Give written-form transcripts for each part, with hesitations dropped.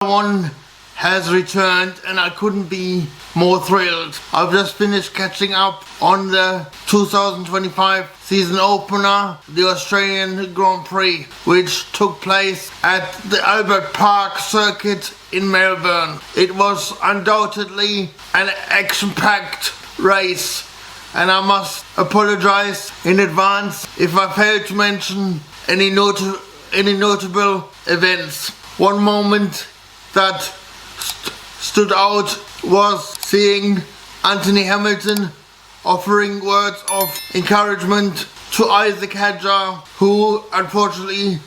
One has returned and I couldn't be more thrilled. I've just finished catching up on the 2025 season opener, the Australian Grand Prix, which took place at the Albert Park circuit in Melbourne. It was undoubtedly an action-packed race, and I must apologize in advance if I failed to mention any notable events. One moment that stood out was seeing Anthony Hamilton offering words of encouragement to Isaac Hajjar, who unfortunately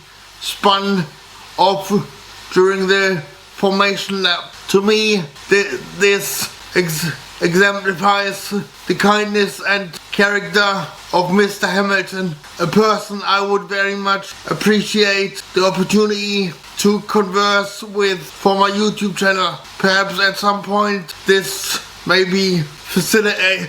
spun off during the formation lap. To me, this exemplifies the kindness and character of Mr. Hamilton, a person I would very much appreciate the opportunity to converse with for my YouTube channel. Perhaps at some point this may be facilitated.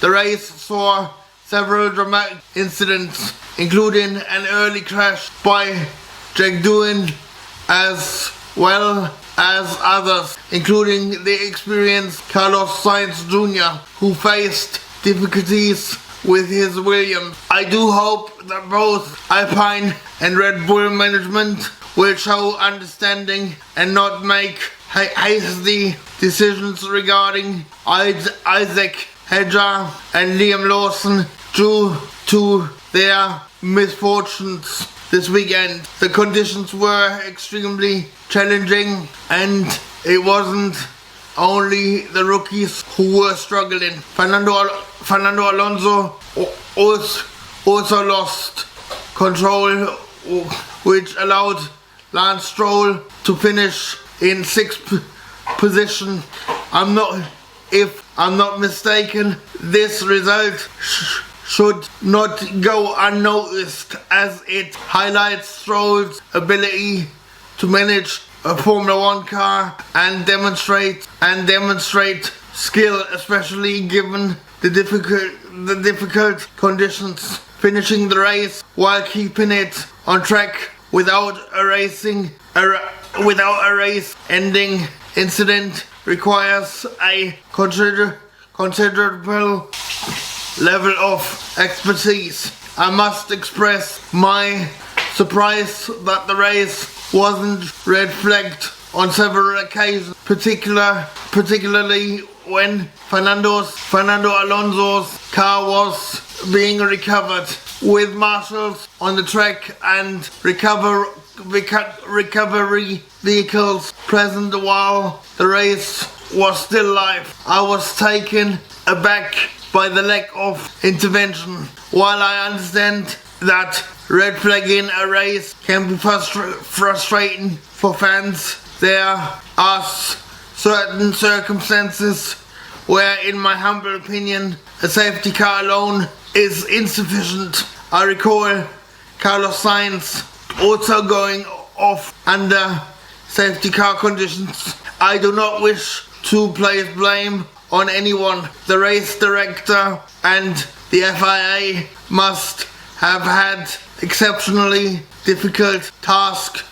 The race saw several dramatic incidents, including an early crash by Jack Doohan, as well as others, including the experienced Carlos Sainz Jr., who faced difficulties with his Williams. I do hope that both Alpine and Red Bull management will show understanding and not make hasty decisions regarding Isaac Hajjar and Liam Lawson due to their misfortunes this weekend. The conditions were extremely challenging, and it wasn't only the rookies who were struggling. Fernando Alonso also lost control, which allowed Lance Stroll to finish in 6th position. If I'm not mistaken, this result should not go unnoticed, as it highlights Stroll's ability to manage a Formula 1 car and demonstrate skill, especially given the difficult conditions. Finishing the race while keeping it on track without a race ending incident requires a considerable level of expertise. I must express my surprise that the race wasn't red flagged on several occasions, particularly when Fernando Alonso's car was being recovered, with marshals on the track and recovery vehicles present while the race was still live. I was taken aback by the lack of intervention. While I understand that red flagging a race can be frustrating for fans, there are certain circumstances where, in my humble opinion, a safety car alone is insufficient. I recall Carlos Sainz also going off under safety car conditions. I do not wish to place blame on anyone. The race director and the FIA must have had exceptionally difficult task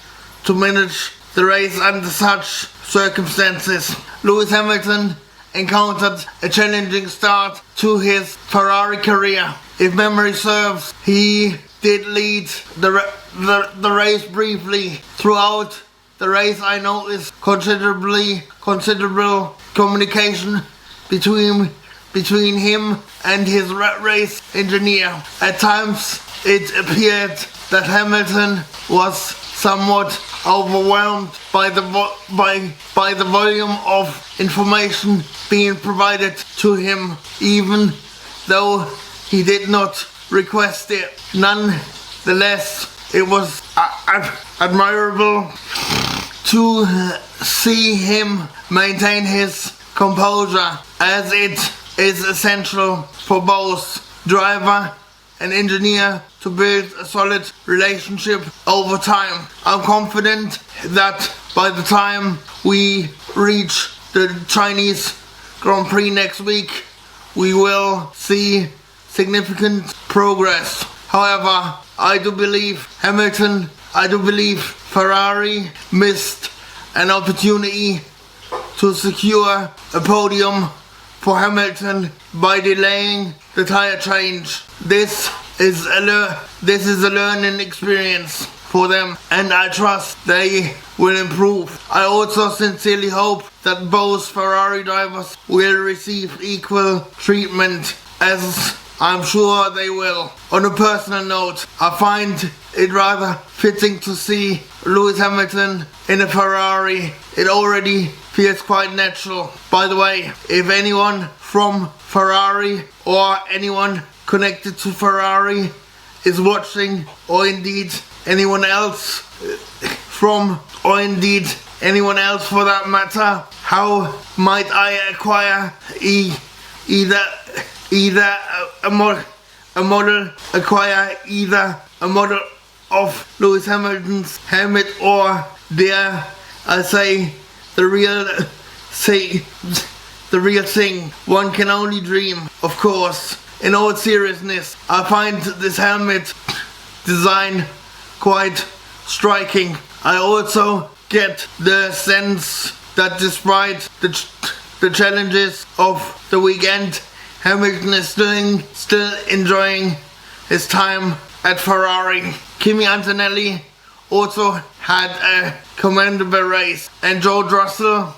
to manage the race under such circumstances. Lewis Hamilton encountered a challenging start to his Ferrari career. If memory serves, he did lead the race briefly. Throughout the race, I noticed considerable communication between him and his race engineer. At times, it appeared that Hamilton was somewhat overwhelmed by the volume of information being provided to him, even though he did not request it. Nonetheless, it was admirable to see him maintain his composure, as it is essential for both driver and engineer to build a solid relationship over time. I'm confident that by the time we reach the Chinese Grand Prix next week, we will see significant progress. However, I do believe Ferrari missed an opportunity to secure a podium for Hamilton by delaying the tire change. This is a learning experience for them, and I trust they will improve. I also sincerely hope that both Ferrari drivers will receive equal treatment, as I'm sure they will. On a personal note, I find it rather fitting to see Lewis Hamilton in a Ferrari. It already feels quite natural. By the way, if anyone from Ferrari or anyone connected to Ferrari is watching, or indeed anyone else for that matter, how might I acquire either a model of Lewis Hamilton's helmet, or dare I say the real thing? One can only dream, of course. In all seriousness, I find this helmet design quite striking. I also get the sense that despite the challenges of the weekend, Hamilton is still enjoying his time at Ferrari. Kimi Antonelli also had a commendable race, and George Russell's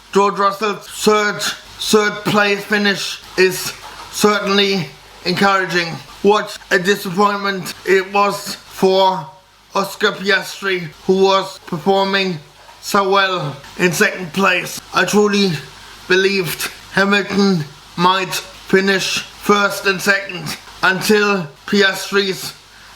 third place finish is certainly encouraging. What a disappointment it was for Oscar Piastri, who was performing so well in second place. I truly believed Hamilton might finish first and second until Piastri's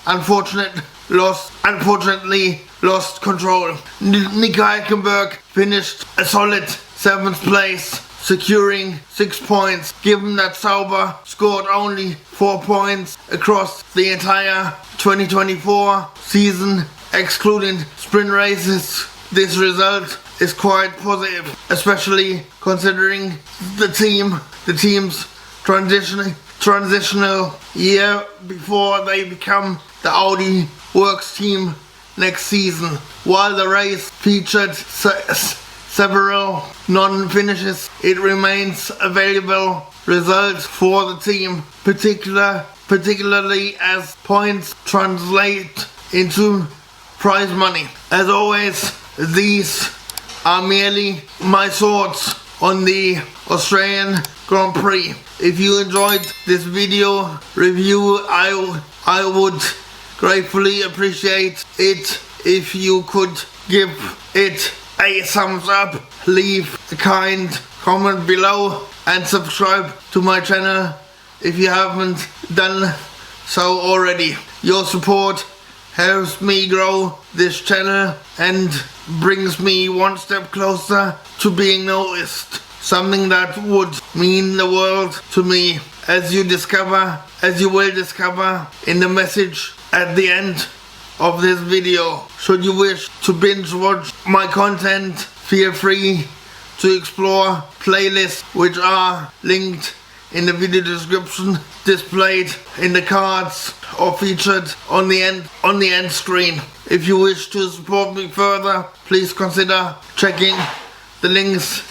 unfortunately lost control. Nico Hülkenberg finished a solid 7th place, securing 6 points. Given that Sauber scored only 4 points across the entire 2024 season, excluding sprint races, this result is quite positive, especially considering the team's transitional year before they become the Audi Works team next season. While the race featured several non-finishes, it remains a valuable result for the team, particularly as points translate into prize money. As always, these are merely my thoughts on the Australian Grand Prix. If you enjoyed this video review, I would gratefully appreciate it if you could give it a thumbs up, leave a kind comment below, and subscribe to my channel if you haven't done so already. Your support helps me grow this channel and brings me one step closer to being noticed, something that would mean the world to me, as you will discover in the message at the end of this video. Should you wish to binge watch my content, feel free to explore playlists which are linked in the video description, displayed in the cards, or featured on the end screen. If you wish to support me further, please consider checking the links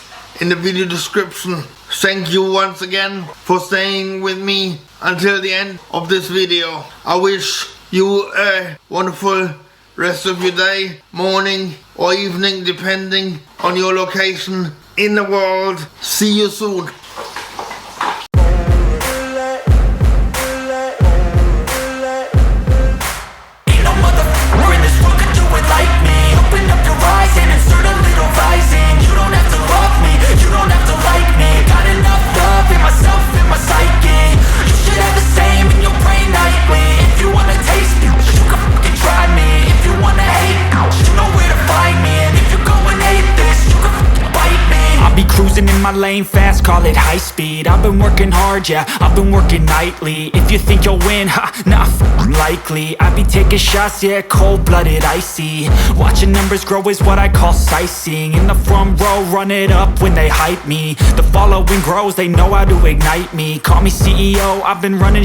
in the video description. Thank you once again for staying with me until the end of this video. I wish you a wonderful rest of your day, morning or evening, depending on your location in the world. See you soon. In my lane fast, call it high speed. I've been working hard, yeah, I've been working nightly. If you think you'll win, nah, likely. I be taking shots, yeah, cold-blooded, icy. Watching numbers grow is what I call sightseeing. In the front row, run it up when they hype me. The following grows, they know how to ignite me. Call me CEO, I've been running